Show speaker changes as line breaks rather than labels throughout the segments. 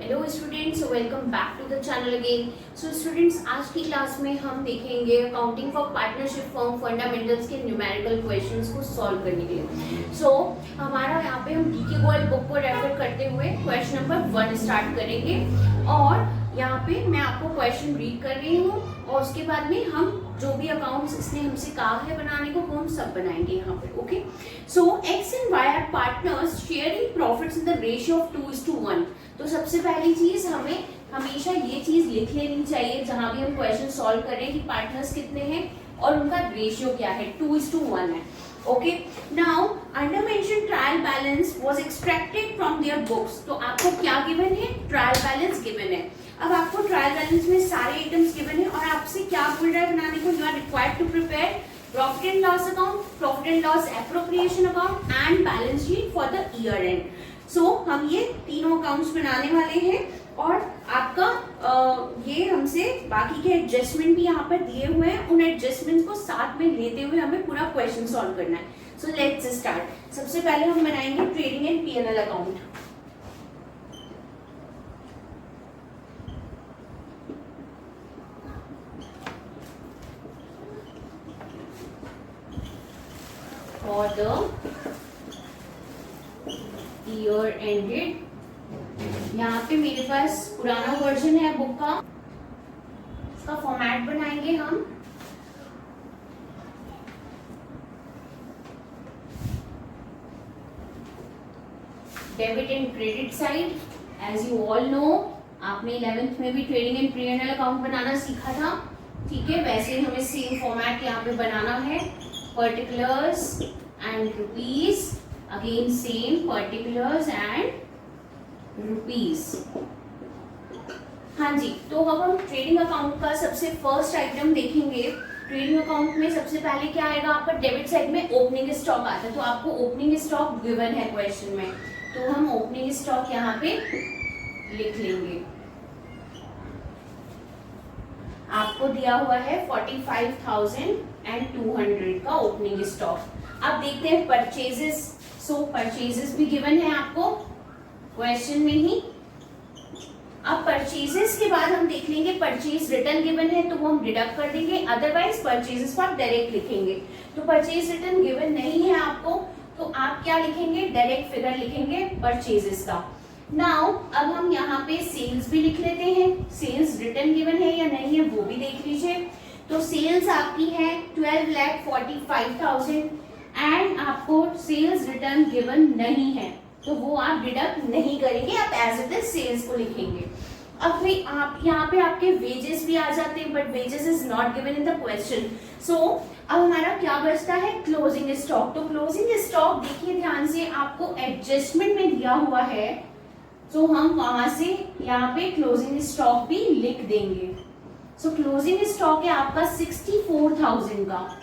Hello students, welcome back to the channel again. So students, आज की class में हम देखेंगे accounting for partnership firm fundamentals के न्यूमेरिकल क्वेश्चंस को सॉल्व करने के लिए। हमारा यहाँ पे हम डीके गोयल बुक को रेफर करते हुए क्वेश्चन नंबर 1 स्टार्ट करेंगे और यहाँ पे मैं आपको क्वेश्चन रीड कर रही हूँ और उसके बाद में हम जो भी अकाउंट्स इसने हमसे कहा है बनाने को वो हम सब बनाएंगे यहाँ पे। Okay, so X and Y are partners sharing profits in the ratio of 2:1। तो सबसे पहली चीज हमें हमेशा ये चीज लिख लेनी चाहिए जहां भी हम क्वेश्चन सॉल्व करें कि पार्टनर्स कितने हैं और उनका रेशियो क्या है, 2:1 है। Okay, now under mention trial balance was extracted from their books. तो आपको क्या गिवन है? ट्रायल बैलेंस गिवन है। अब आपको ट्रायल बैलेंस में सारे आइटम्स गिवन है और आपसे क्या बोल रहा है बनाने को? You are required to prepare profit and loss account, profit and loss appropriation account and balance sheet for the year end. हम ये तीनों अकाउंट्स बनाने वाले हैं और आपका ये हमसे बाकी के एडजस्टमेंट भी यहाँ पर दिए हुए हैं, उन एडजस्टमेंट्स को साथ में लेते हुए हमें पूरा क्वेश्चन सॉल्व करना है। So let's start. सबसे पहले हम बनाएंगे trading and PNL account. For the year ended, यहाँ पे मेरे पास पुराना वर्जन है बुक का, इसका फॉर्मेट बनाएंगे हम। Debit and credit side, as you all know, आपने 11th में भी ट्रेडिंग एंड पीएनएल अकाउंट बनाना सीखा था। ठीक है, वैसे ही हमें सेम फॉर्मेट यहाँ पे बनाना है। Particulars and rupees, again same particulars and rupees. हाँ जी, तो अब हम ट्रेडिंग अकाउंट का सबसे फर्स्ट आइटम देखेंगे। ट्रेडिंग अकाउंट में सबसे पहले क्या आएगा आपका? डेबिट साइड में ओपनिंग स्टॉक आता है। तो आपको ओपनिंग स्टॉक गिवन है क्वेश्चन में, तो हम ओपनिंग स्टॉक यहाँ पे लिख लेंगे। आपको दिया हुआ है 45,200 का ओपनिंग स्टॉक। अब देखते हैं परचेजेस। परचेजेस भी गिवन है आपको क्वेश्चन में ही। अब परचेजेस के बाद हम देख लेंगे परचेज रिटर्न गिवन है तो वो हम डिडक्ट कर देंगे, अदरवाइज परचेजेस को आप डायरेक्ट लिखेंगे। तो परचेज रिटर्न गिवन नहीं है आपको, तो आप क्या लिखेंगे? डायरेक्ट फिगर लिखेंगे परचेजेस का। नाउ अब हम यहाँ पे सेल्स भी लिख लेते हैं। सेल्स रिटर्न गिवन है या नहीं है वो भी देख लीजिए। तो सेल्स आपकी है 12,45,000 एंड आपको सेल्स रिटर्न गिवन नहीं है तो वो आप डिडक्ट नहीं करेंगे, आप एज इट इज सेल्स को लिखेंगे। अब फिर आप यहाँ पे आपके वेजेस भी आ जाते हैं, but wages is not given in the question. अब हमारा क्या बचता है? Closing stock. तो क्लोजिंग स्टॉक देखिए ध्यान से, आपको एडजस्टमेंट में दिया हुआ है, तो हम वहां से यहाँ पे क्लोजिंग स्टॉक भी लिख देंगे। क्लोजिंग स्टॉक है आपका 64,000 का।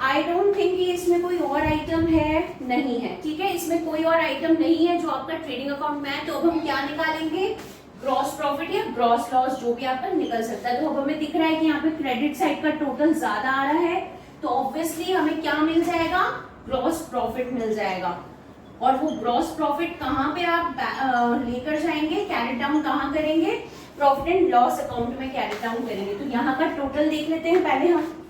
आई डोंट थिंक कि इसमें कोई और आइटम है, नहीं है। ठीक है, इसमें कोई और आइटम नहीं है जो आपका ट्रेडिंग अकाउंट में है। तो अब हम क्या निकालेंगे? ग्रॉस प्रॉफिट या ग्रॉस लॉस, जो भी आपका निकल सकता है। तो अब हमें दिख रहा है कि यहाँ पे क्रेडिट साइड का टोटल ज्यादा आ रहा है, तो ऑब्वियसली हमें क्या मिल जाएगा? ग्रॉस प्रॉफिट मिल जाएगा। और वो ग्रॉस प्रॉफिट कहाँ पे आप लेकर जाएंगे, कैरी डाउन कहाँ करेंगे? प्रॉफिट एंड लॉस अकाउंट में कैरी डाउन करेंगे। तो यहाँ का टोटल देख लेते हैं पहले हम।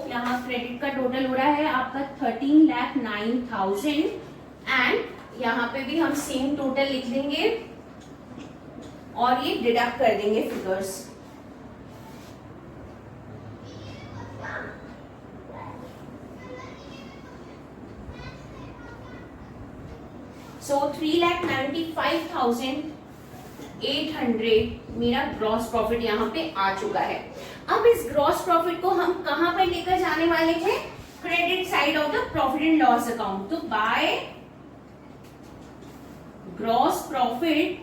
यहाँ क्रेडिट का टोटल हो रहा है आपका 13,09,000 एंड यहाँ पे भी हम सेम टोटल लिख देंगे और ये डिडक्ट कर देंगे फिगर्स। सो 3,95,800 मेरा ग्रॉस प्रॉफिट यहाँ पे आ चुका है। अब इस ग्रॉस प्रॉफिट को हम कहां पर लेकर जाने वाले थे? Credit side of the profit and loss account. तो by gross profit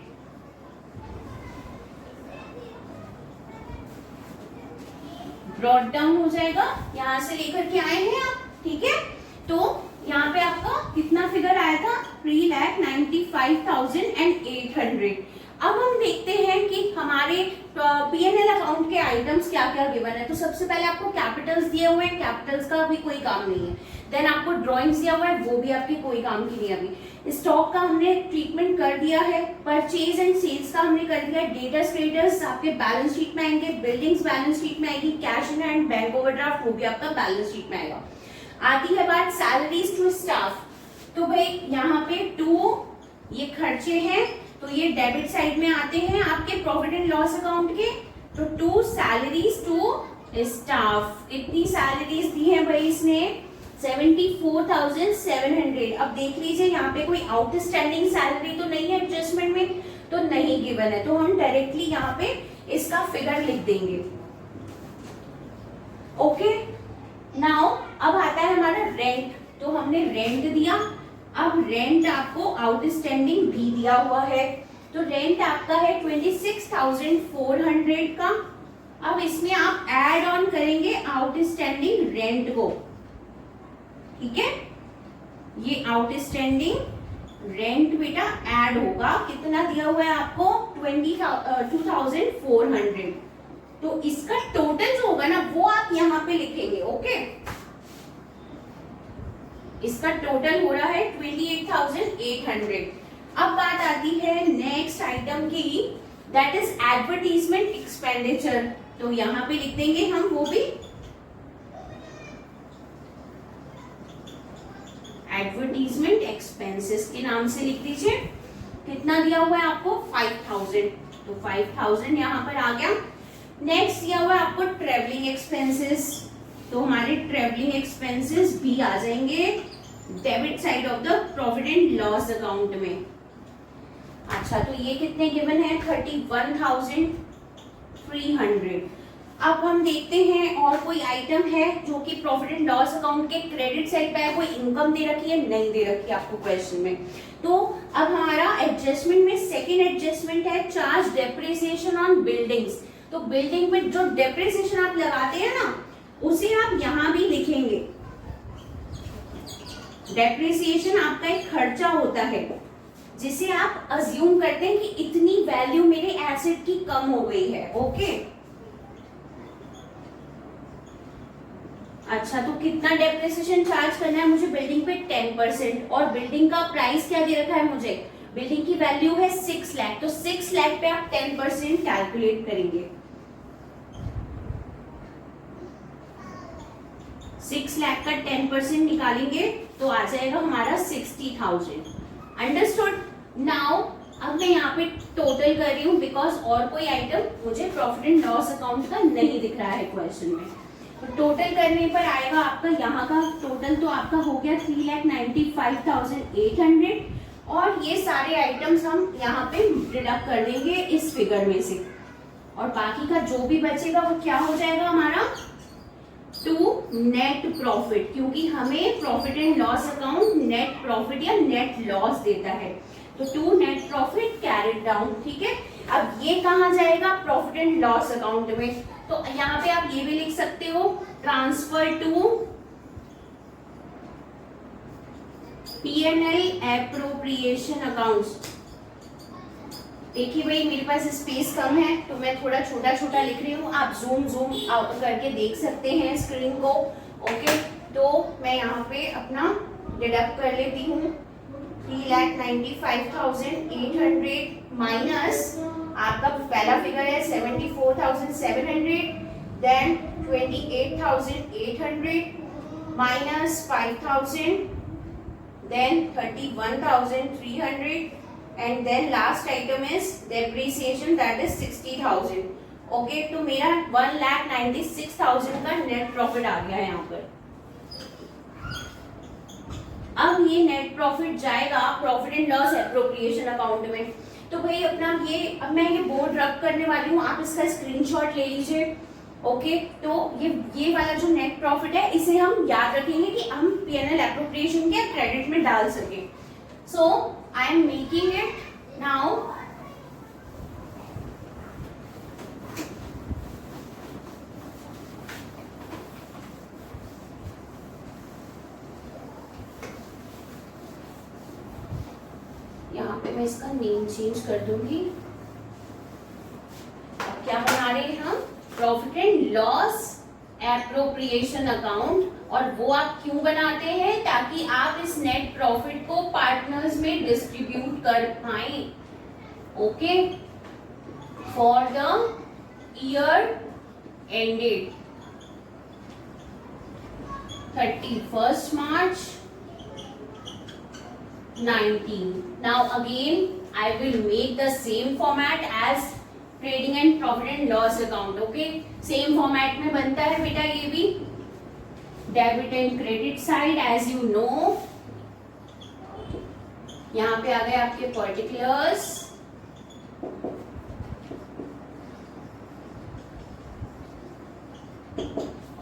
brought down हो जाएगा, यहां से लेकर के आए हैं आप। ठीक है, तो यहाँ पे आपका कितना फिगर आया था? 3,95,800। अब हम देखते हैं कि हमारे पीएनएल अकाउंट के आइटम्स क्या क्या गिवन है। तो सबसे पहले आपको कैपिटल्स कैपिटल्स दिए हुए हैं, कैपिटल्स का भी कोई काम नहीं है। देन आपको ड्राइंग्स दिया हुआ है, वो भी आपके कोई काम की नहीं है। अभी स्टॉक का हमने ट्रीटमेंट कर दिया है, परचेज एंड सेल्स का हमने कर दिया है, डेटा स्टेटस आपके बैलेंस शीट में आएंगे, बिल्डिंग्स बैलेंस शीट में आएगी, cash in hand, bank overdraft वो भी आपका बैलेंस शीट में आएगा। आती है बात सैलरीज टू स्टाफ, तो भाई यहाँ पे टू ये खर्चे हैं, तो ये डेबिट साइड में आते हैं आपके प्रॉफिट एंड लॉस अकाउंट के। तो टू सैलरीज टू स्टाफ, कितनी सैलरीज दी है भाई इसने, 74,700। अब देख लीजिए यहाँ पे कोई आउटस्टैंडिंग सैलरी तो नहीं है एडजस्टमेंट में, तो नहीं गिवन है, तो हम डायरेक्टली यहाँ पे इसका फिगर लिख देंगे। ओके, नाउ अब आता है हमारा रेंट, तो हमने रेंट दिया। अब रेंट आपको आउटस्टैंडिंग भी दिया हुआ है, तो रेंट आपका है 26,400 का। अब इसमें आप ऐड ऑन करेंगे आउटस्टैंडिंग रेंट को, ठीक है, ये आउटस्टैंडिंग रेंट बेटा ऐड होगा, कितना दिया हुआ है आपको 22,400, तो इसका टोटल जो होगा ना वो आप यहां पे लिखेंगे। ओके, इसका टोटल हो रहा है 28,800। अब बात आती है नेक्स्ट आइटम की, दैट इज एडवर्टीजमेंट एक्सपेंडिचर, तो यहां पे लिख देंगे हम वो भी एडवर्टीजमेंट एक्सपेंसेस के नाम से लिख दीजिए। कितना दिया हुआ है आपको 5,000, तो 5,000 यहां पर आ गया। नेक्स्ट दिया हुआ है आपको ट्रेवलिंग एक्सपेंसेस, तो हमारे ट्रेवलिंग एक्सपेंसेस भी आ जाएंगे debit side of the profit and loss account में। अच्छा, तो ये कितने गिवन है 31,300। अब हम देखते हैं और कोई आइटम है जो कि प्रॉफिट एंड लॉस अकाउंट के क्रेडिट साइड पे है, कोई इनकम दे रखी है, नहीं दे रखी है आपको क्वेश्चन में। तो अब हमारा एडजस्टमेंट में सेकेंड एडजस्टमेंट है चार्ज डेप्रिसिएशन ऑन बिल्डिंग्स, तो बिल्डिंग पे जो डेप्रिसिएशन आप लगाते हैं ना उसे आप यहां भी लिखेंगे। डेप्रिसिएशन आपका एक खर्चा होता है जिसे आप अज्यूम करते हैं कि इतनी वैल्यू मेरे एसेट की कम हो गई है। ओके, अच्छा, तो कितना डेप्रिसिएशन चार्ज करना है मुझे बिल्डिंग पे 10%, और बिल्डिंग का प्राइस क्या दे रखा है मुझे, बिल्डिंग की वैल्यू है 6 लाख, तो 6 लाख पे आप 10% कैलकुलेट करेंगे। 6 लाख का 10% निकालेंगे तो आ जाएगा हमारा 60,000। अंडरस्टूड। नाउ अब मैं यहाँ पे टोटल कर रही हूँ बिकॉज और कोई आइटम मुझे प्रॉफिट एंड लॉस अकाउंट का नहीं दिख रहा है क्वेश्चन में। तो टोटल करने पर आएगा आपका यहाँ का टोटल, तो आपका हो गया 3,95,800, और ये सारे आइटम्स हम यहाँ पे डिडक्ट कर देंगे इस फिगर में से, और बाकी का जो भी बचेगा वो क्या हो जाएगा हमारा टू नेट प्रॉफिट, क्योंकि हमें profit and loss account net profit या नेट लॉस देता है, तो to net profit carried down. ठीक है, अब ये कहाँ जाएगा प्रॉफिट एंड लॉस अकाउंट में, तो यहाँ पे आप ये भी लिख सकते हो transfer to P&L appropriation accounts. देखिए भाई मेरे पास स्पेस कम है तो मैं थोड़ा छोटा छोटा लिख रही हूँ, आप जूम आउट करके देख सकते हैं स्क्रीन को। ओके, तो मैं यहाँ पे अपना डिडक्ट कर लेती हूँ 3,95,800 माइनस आपका पहला फिगर है 74,700, then 28,800 minus 5,000, then 31,300, and then last item is depreciation, that is 60,000. Okay, तो मेरा 1,96,000 का नेट प्रॉफिट आ गया है यहाँ पर। अब ये नेट प्रॉफिट जाएगा profit and loss appropriation account में। तो भाई अपना ये अब मैं ये बोर्ड रब करने वाली हूँ, आप इसका स्क्रीनशॉट ले लीजिए। ओके, तो ये वाला जो नेट प्रॉफिट है इसे हम याद रखेंगे कि हम P&L एप्रोप्रिएशन के क्रेडिट में डाल सके। So I am making it now. यहाँ पे मैं इसका नेम चेंज कर दूंगी। अब क्या बना रहे हैं हम profit and loss appropriation account, और वो आप क्यों बनाते हैं, ताकि आप इस नेट प्रॉफिट को पार्टनर्स में डिस्ट्रीब्यूट कर पाए। Okay, for the year ended 31st March 19. Now again I will make the same format as trading and profit and loss account. Okay, same format में बनता है बेटा ये भी, debit and credit side as you know. यहाँ पे आ गए आपके पर्टिकुलर्स,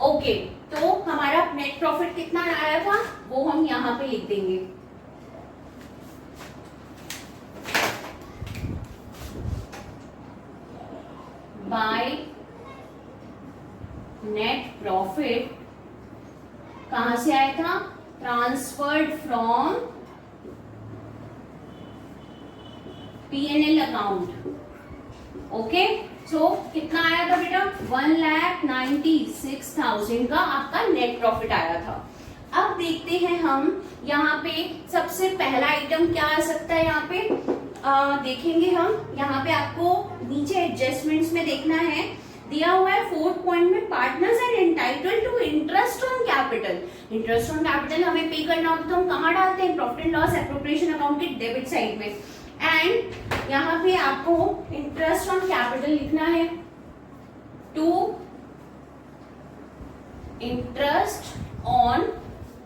ओके तो हमारा नेट प्रॉफिट कितना आया था वो हम यहाँ पे लिख देंगे। बाय नेट प्रॉफिट कहां से आया था, transferred from P&L account. Okay, so कितना आया था बेटा, 1,96,000 का आपका नेट प्रॉफिट आया था। अब देखते हैं हम यहाँ पे सबसे पहला आइटम क्या आ सकता है, यहाँ पे देखेंगे हम। यहाँ पे आपको नीचे एडजस्टमेंट्स में देखना है, दिया हुआ है 4th पॉइंट में, partners are entitled to interest on capital. Interest on capital हमें पे करना होता है तो हम कहाँ डालते हैं, profit and loss appropriation account के डेबिट साइड में। एंड यहाँ पे आपको इंटरेस्ट ऑन कैपिटल लिखना है, टू इंटरेस्ट ऑन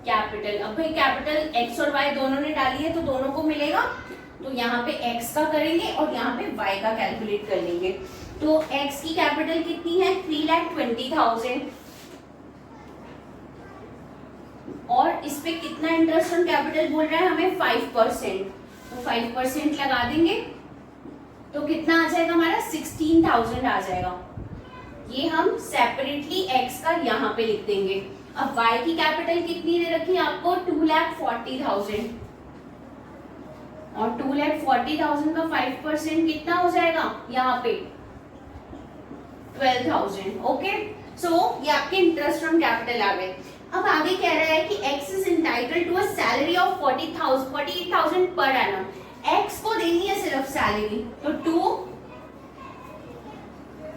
कैपिटल। अब भाई कैपिटल एक्स और वाई दोनों ने डाली है तो दोनों को मिलेगा, तो यहाँ पे x का करेंगे और यहाँ पे y का कैलकुलेट कर लेंगे। तो x की कैपिटल कितनी है, 3,20,000, और इस पे कितना इंटरेस्ट ऑन कैपिटल बोल रहा है हमें, 5%, तो 5% लगा देंगे तो कितना आ जाएगा हमारा, 16,000 आ जाएगा। ये हम सेपरेटली x का यहाँ पे लिख देंगे। अब y की कैपिटल कितनी दे रखी है आपको, 2,40,000, और 2,40,000 का 5% कितना हो जाएगा यहाँ पे, 12,000। ओके, सो ये आपके इंटरेस्ट ऑन कैपिटल आ गए। अब आगे कह रहा है कि x is entitled to a salary of 48,000 per annum. x को देनी है सिर्फ सैलरी, तो टू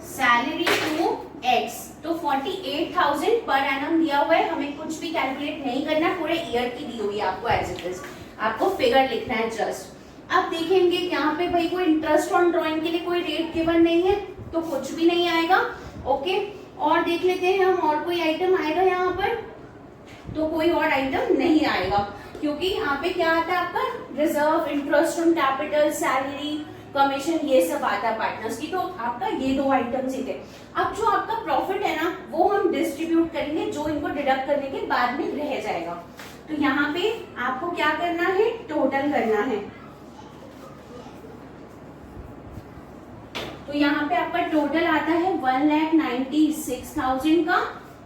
सैलरी टू x, तो 48,000 पर एनम दिया हुआ है, हमें कुछ भी कैलकुलेट नहीं करना, पूरे ईयर की दी हुई है आपको एज इट इज, आपको फिगर लिखना है जस्ट। अब देखेंगे यहाँ पे भाई कोई इंटरेस्ट ऑन ड्राइंग के लिए कोई रेट गिवन नहीं है तो कुछ भी नहीं आएगा। ओके, और देख लेते हैं हम और कोई आइटम आएगा यहाँ पर, तो कोई और आइटम नहीं आएगा, क्योंकि यहाँ पे क्या आता है आपका, reserve, interest on capital, salary, commission, ये सब आता है पार्टनर्स की, तो आपका ये दो आइटम्स ही थे। अब जो आपका प्रॉफिट है ना वो हम डिस्ट्रीब्यूट करेंगे, जो इनको डिडक्ट करने के बाद में रह जाएगा। तो यहाँ पे आपको क्या करना है, टोटल करना है। तो यहाँ पे आपका टोटल आता है 1,96,000 का,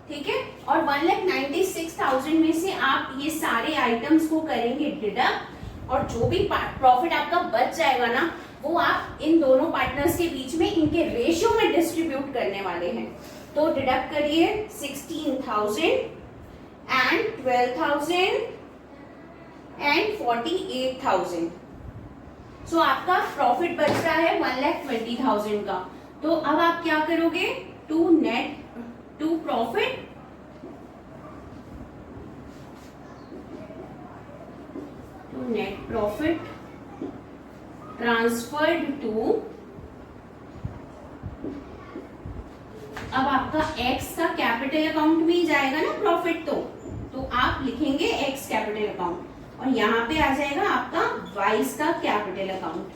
ठीक है, और 1,96,000 में से आप ये सारे आइटम्स को करेंगे डिडक्ट, और जो भी प्रॉफिट आपका बच जाएगा ना वो आप इन दोनों पार्टनर्स के बीच में इनके रेशियो में डिस्ट्रीब्यूट करने वाले हैं। तो डिडक्ट करिए 16,000 and 12,000 and 48,000। सो आपका प्रॉफिट बच रहा है 1,20,000 का। तो अब आप क्या करोगे, to profit net profit transferred to, अब आपका x का कैपिटल अकाउंट में ही जाएगा ना प्रॉफिट, तो आप लिखेंगे x कैपिटल अकाउंट, और यहाँ पे आ जाएगा आपका y का कैपिटल अकाउंट।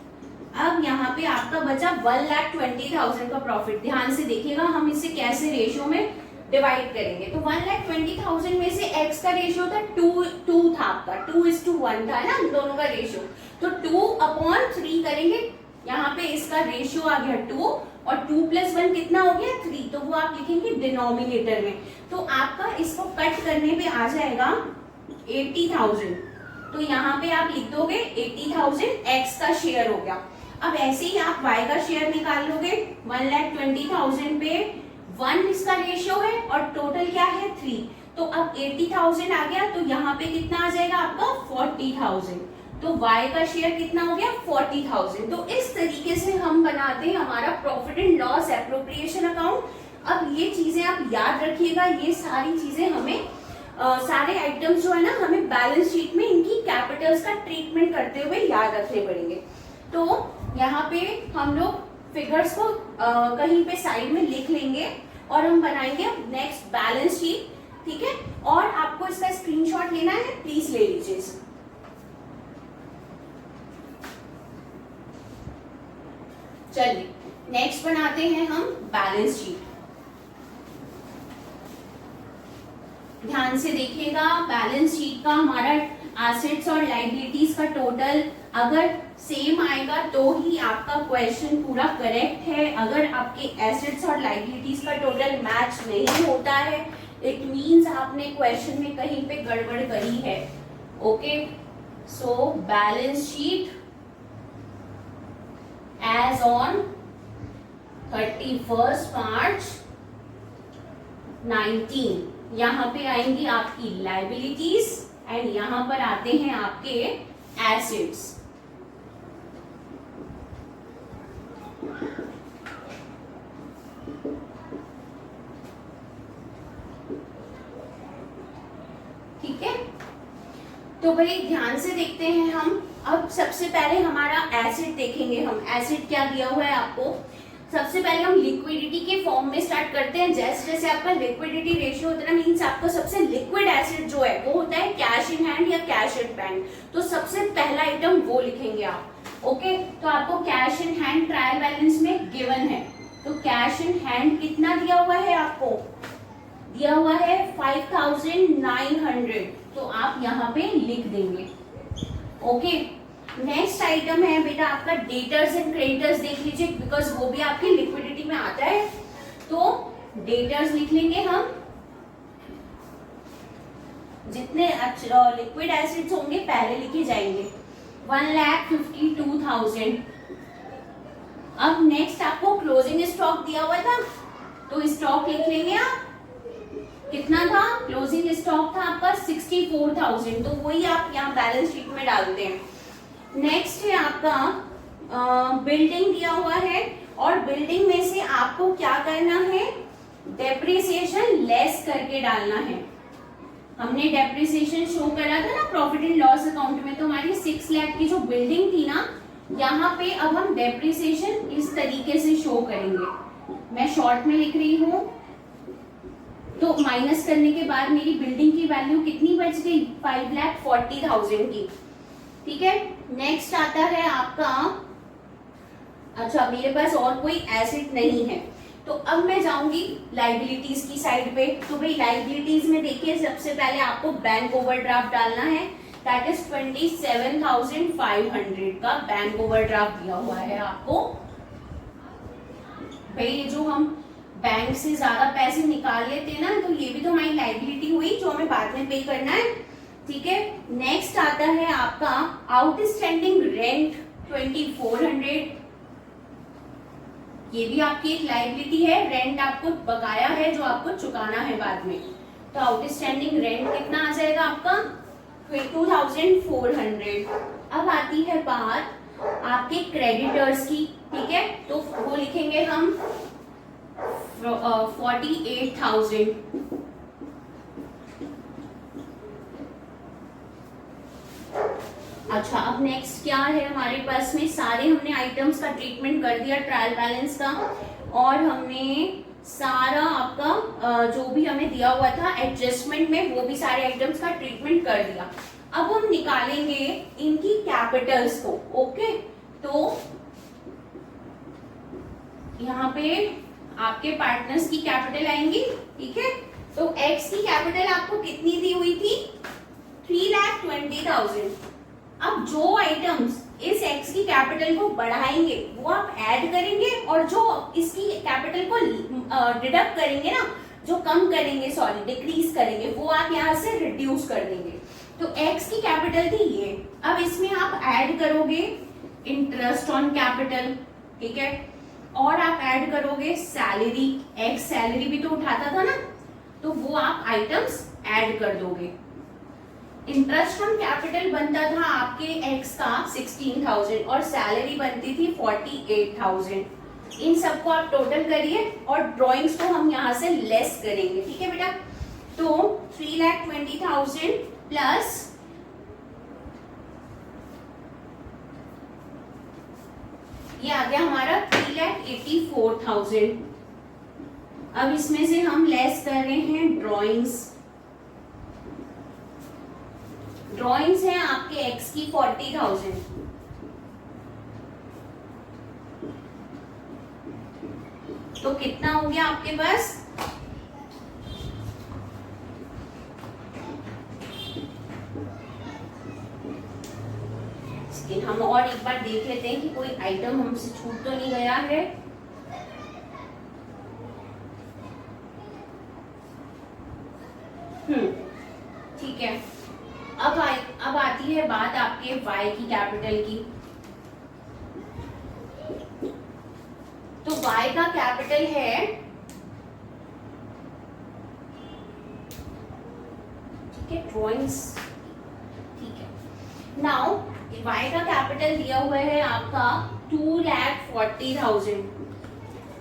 अब यहाँ पे आपका बचा 1,20,000 का प्रॉफिट। ध्यान से देखिएगा हम इसे कैसे रेशियो में डिवाइड करेंगे। तो 1,20,000 में से x का रेशियो था 2 था आपका, 2:1 था ना दोनों का रेशियो, तो 2/3 करेंगे। यहाँ पे इसका रेशियो आ गया 2, और 2 + 1 कितना हो गया, 3, तो वो आप लिखेंगे डिनोमिनेटर में। तो आपका इसको कट करने पे आ जाएगा 80,000, तो यहाँ पे आप लिख दोगे 80,000 x का शेयर हो गया। अब ऐसे ही आप y का शेयर निकाल लोगे, 1,20,000 पे 1 इसका रेशियो है और टोटल क्या है 3। तो अब 80,000 आ गया, तो यहाँ पे कितना आ जाएगा आपका 40,000। तो y का शेयर कितना हो गया 40,000। तो इस तरीके से हम बनाते हैं हमारा profit and loss appropriation account. अब ये चीजें आप याद रखिएगा, ये सारी चीजें हमें सारे आइटम्स जो है ना हमें बैलेंस शीट में इनकी कैपिटल्स का ट्रीटमेंट करते हुए याद रखने पड़ेंगे। तो यहाँ पे हम लोग फिगर्स को कहीं पे साइड में लिख लेंगे और हम बनाएंगे नेक्स्ट बैलेंस शीट, ठीक है। और आपको इसका स्क्रीनशॉट लेना है, प्लीज ले लीजिए इसे। चलिए नेक्स्ट बनाते हैं हम बैलेंस शीट। ध्यान से देखिएगा, बैलेंस शीट का हमारा एसेट्स और लायबिलिटीज का टोटल अगर सेम आएगा तो ही आपका क्वेश्चन पूरा करेक्ट है। अगर आपके एसेट्स और लायबिलिटीज का टोटल मैच नहीं होता है, इट मींस आपने क्वेश्चन में कहीं पे गड़बड़ करी है। Okay, so balance sheet as on 31 March 19, यहाँ पे आएंगी आपकी लायबिलिटीज एंड यहाँ पर आते हैं आपके एसेट्स। ठीक है, तो भाई ध्यान से देखते हैं हम। अब सबसे पहले हमारा एसेट देखेंगे हम। एसेट क्या दिया हुआ है आपको, सबसे पहले हम लिक्विडिटी के फॉर्म में स्टार्ट करते हैं। जैसे जैसे आपका लिक्विडिटी रेशियो होता है, मींस आपका सबसे लिक्विड एसेट जो है वो होता है कैश इन हैंड या कैश एट बैंक। तो सबसे पहला आइटम वो लिखेंगे आप। ओके, तो आपको cash in hand trial balance में गिवन है, तो कैश इन हैंड कितना दिया हुआ है आपको, दिया हुआ है 5,900, तो आप यहाँ पे लिख देंगे। ओके, नेक्स्ट आइटम है बेटा आपका डेटर्स एंड क्रेडिटर्स। देख लीजिए, बिकॉज वो भी आपकी लिक्विडिटी में आता है। तो डेटर्स लिख लेंगे हम, जितने लिक्विड एसेट्स होंगे पहले लिखे जाएंगे, 1,52,000। अब नेक्स्ट आपको क्लोजिंग स्टॉक दिया हुआ था, तो स्टॉक लिख लेंगे आप। कितना था क्लोजिंग स्टॉक, था आपका 64,000, तो वही आप यहाँ बैलेंस शीट में डालते हैं। नेक्स्ट है आपका बिल्डिंग दिया हुआ है, और बिल्डिंग में से आपको क्या करना है, डेप्रिसिएशन लेस करके डालना है। हमने डेप्रिसिएशन शो करा था ना प्रॉफिट एंड लॉस अकाउंट में, तो हमारी 6 लाख की जो बिल्डिंग थी ना, यहाँ पे अब हम डेप्रिसिएशन इस तरीके से शो करेंगे। मैं शॉर्ट में लिख रही हूँ, तो माइनस करने के बाद मेरी बिल्डिंग की वैल्यू कितनी बच गई, 5,40,000 की। ठीक है, नेक्स्ट आता है आपका, अच्छा मेरे पास और कोई एसेट नहीं है, तो अब मैं जाऊंगी लाइबिलिटीज की साइड पे। तो भाई लाइबिलिटीज में देखिए, सबसे पहले आपको बैंक ओवरड्राफ्ट डालना है, दैट इज 27,500 का बैंक ओवरड्राफ्ट दिया हुआ है आपको। भाई जो हम बैंक से ज्यादा पैसे निकाल लेते हैं ना, तो ये भी तो हमारी लाइबिलिटी हुई जो हमें बाद में पे करना है। ठीक है, नेक्स्ट आता है आपका आउटस्टैंडिंग रेंट 2,400, ये भी आपकी एक लाइबिलिटी है, रेंट आपको बकाया है जो आपको चुकाना है बाद में। तो आउटस्टैंडिंग रेंट कितना आ जाएगा आपका 2,400। अब आती है बात आपके क्रेडिटर्स की। ठीक है, तो वो लिखेंगे हम 48,000। अच्छा, अब नेक्स्ट क्या है हमारे पास में, सारे हमने आइटम्स का ट्रीटमेंट कर दिया ट्रायल बैलेंस का, और हमने सारा आपका जो भी हमें दिया हुआ था एडजस्टमेंट में, वो भी सारे आइटम्स का ट्रीटमेंट कर दिया। अब हम निकालेंगे इनकी कैपिटल्स को। ओके, तो यहाँ पे आपके पार्टनर्स की कैपिटल आएंगी। ठीक है, तो एक्स की कैपिटल आपको कितनी दी हुई थी, 3,20,000। अब जो आइटम्स इस एक्स की कैपिटल को बढ़ाएंगे वो आप ऐड करेंगे, और जो इसकी कैपिटल को डिडक्ट करेंगे ना, जो कम करेंगे, सॉरी डिक्रीज करेंगे, वो आप यहाँ से रिड्यूस कर देंगे। तो एक्स की कैपिटल थी ये, अब इसमें आप ऐड करोगे इंटरेस्ट ऑन कैपिटल। ठीक है, और आप ऐड करोगे सैलरी, एक्स सैलरी भी तो उठाता था ना, तो वो आप आइटम्स ऐड कर दोगे। इंटरेस्ट ऑन कैपिटल बनता था आपके एक्स का 16,000 और सैलरी बनती थी 48,000। इन सबको आप टोटल करिए और ड्रॉइंग्स को हम यहाँ से लेस करेंगे, ठीक है बेटा। तो 3,20,000 प्लस ये आ गया हमारा 3,84,000। अब इसमें से हम लेस कर रहे हैं ड्रॉइंग्स। ड्रॉइंग्स है आपके एक्स की 40,000। तो कितना हो गया आपके पास? हम और एक बार देख लेते हैं कि कोई आइटम हमसे छूट तो नहीं गया है। ठीक है। अब आती है बात आपके y की कैपिटल की। तो y का कैपिटल है, ठीक है, ड्रॉइंग्स, ठीक है। नाउ y का कैपिटल दिया हुआ है आपका 2,40,000।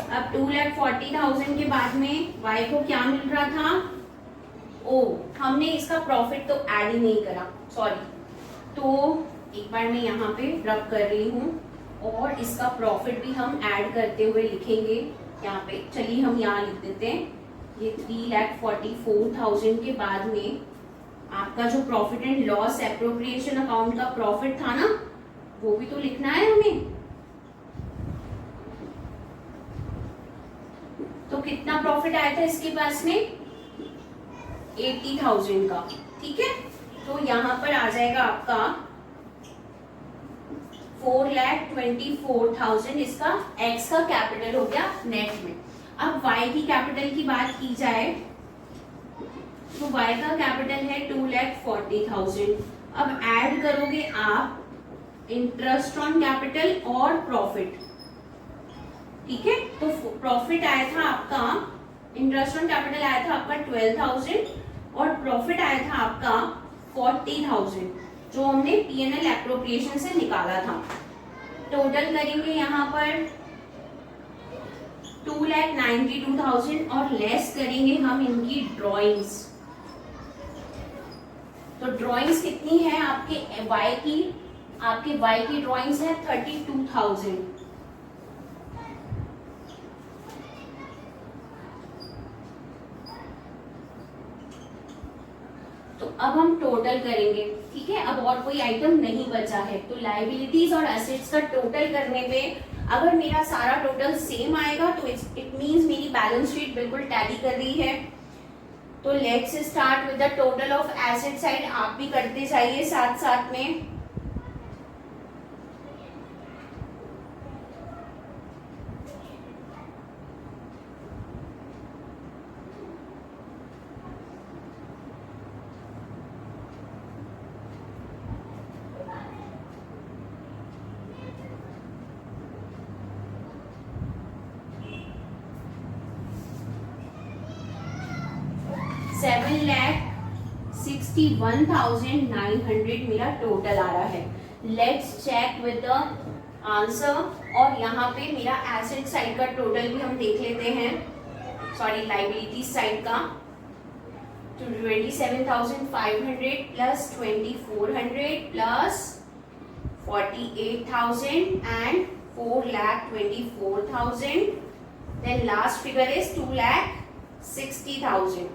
अब 2,40,000 के बाद में y को क्या मिल रहा था? ओ, हमने इसका प्रॉफिट तो ऐड ही नहीं करा, सॉरी। तो एक बार मैं यहाँ पे रब कर रही हूँ और इसका प्रॉफिट भी हम ऐड करते हुए लिखेंगे यहाँ पे। चलिए हम यहाँ लिख देते हैं। ये 3,44,000 के बाद में आपका जो profit and loss appropriation account का प्रॉफिट था ना, वो भी तो लिखना है हमें। तो कितना प्रॉफिट आया था इसके पास में? 80,000 का, ठीक है। तो यहाँ पर आ जाएगा आपका 4,24,000 इसका एक्स का कैपिटल हो गया नेट में। अब वाई की कैपिटल की बात की जाए तो वाई का कैपिटल है 2,40,000। अब ऐड करोगे आप इंटरेस्ट ऑन कैपिटल और प्रॉफिट, ठीक है। तो प्रॉफिट आया था आपका, इंटरेस्ट ऑन कैपिटल आया था आपका 12,000 और प्रॉफिट आया था आपका 40,000 जो हमने पीएनएल एप्रोप्रिएशन से निकाला था। टोटल करेंगे यहाँ पर 2,92,000 और लेस करेंगे हम इनकी ड्राइंग्स। तो ड्राइंग्स कितनी है आपके वाई की? आपके वाई की ड्राइंग्स है 32,000। तो अब हम टोटल करेंगे, ठीक है। अब और कोई आइटम नहीं बचा है, तो लायबिलिटीज और एसेट्स का टोटल करने पे अगर मेरा सारा टोटल सेम आएगा तो इट मींस मेरी बैलेंस शीट बिल्कुल टैली कर रही है। तो let's start with the total of asset side. आप भी करते जाइए साथ साथ में। $7,61,900 मेरा टोटल आ रहा है। Let's check with the answer. और यहाँ पे मेरा एसेट साइड का टोटल भी हम देख लेते हैं, सॉरी लाइबिलिटी साइड का। तो 27,500 plus 2,400 plus 48,000 and 4,24,000, then last figure is 2,60,000।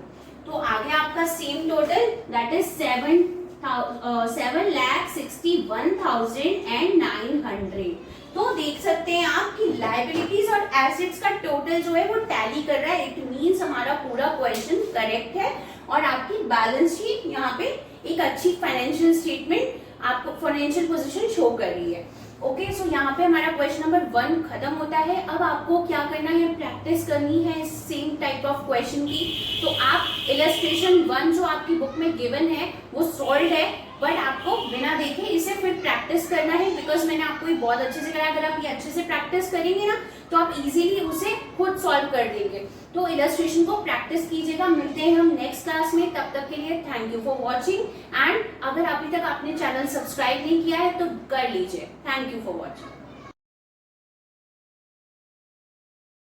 तो आ गया आपका सेम टोटल, दैट इज 7,61,900। तो देख सकते हैं आप कि लायबिलिटीज और एसेट्स का टोटल जो है वो टैली कर रहा है। इट मींस हमारा पूरा क्वेश्चन करेक्ट है और आपकी बैलेंस शीट यहाँ पे एक अच्छी फाइनेंशियल स्टेटमेंट, आपको फाइनेंशियल पोजीशन शो कर रही है। ओके, सो यहाँ पे हमारा क्वेश्चन नंबर 1 खत्म होता है। अब आपको क्या करना है, प्रैक्टिस करनी है सेम टाइप ऑफ क्वेश्चन की। तो आप इलस्ट्रेशन 1 जो आपकी बुक में गिवन है वो सॉल्व है, बट आपको बिना देखें, इसे फिर प्रैक्टिस करना है, बिकॉज मैंने आपको ये बहुत अच्छे से कराया। अगर आप ये अच्छे से प्रैक्टिस करेंगे ना तो आप इजीली उसे खुद सॉल्व कर देंगे। तो इलस्ट्रेशन को प्रैक्टिस कीजिएगा। मिलते हैं हम नेक्स्ट क्लास में, तब तक के लिए thank you for watching. And अगर अभी तक आपने चैनल सब्सक्राइब नहीं किया है तो कर लीजिए। Thank you for watching.